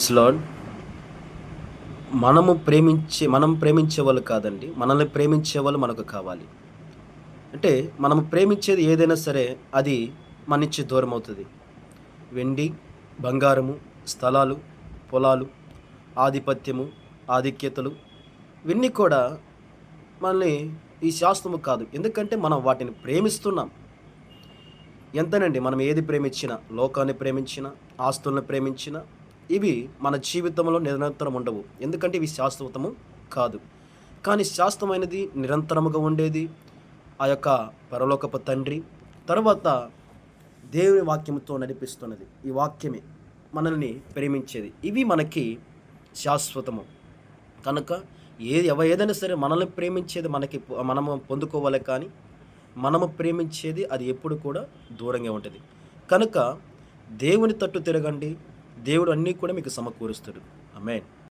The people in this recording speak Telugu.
Praise lord. మనం ప్రేమించే వాళ్ళు కాదండి. మనల్ని ప్రేమించే వాళ్ళు మనకు కావాలి. అంటే మనం ప్రేమించేది ఏదైనా సరే అది మన నుంచి దూరమవుతది. వెండి, బంగారము, స్థలాలు, పొలాలు, ఆధిపత్యము, ఆధిక్యతలు ఇవన్నీ కూడా మనల్ని ఈ శాశ్వతము కాదు. ఎందుకంటే మనం వాటిని ప్రేమిస్తున్నాం. ఎంతనండి మనం ఏది ప్రేమించినా, లోకాన్ని ప్రేమించినా, ఆస్తులను ప్రేమించినా, ఇవి మన జీవితంలో నిరంతరం ఉండవు. ఎందుకంటే ఇవి శాశ్వతము కాదు. కానీ శాశ్వతమైనది, నిరంతరముగా ఉండేది ఆ యొక్క పరలోకపు తండ్రి. తర్వాత దేవుని వాక్యముతో నడిపిస్తున్నది. ఈ వాక్యమే మనల్ని ప్రేమించేది. ఇవి మనకి శాశ్వతము. కనుక ఏదైనా సరే మనల్ని ప్రేమించేది మనము పొందుకోవాలి, కానీ మనము ప్రేమించేది అది ఎప్పుడు కూడా దూరంగా ఉంటుంది. కనుక దేవుని తట్టు తిరగండి. దేవుడు అన్నీ కూడా మీకు సమకూరుస్తాడు. ఆమేన్.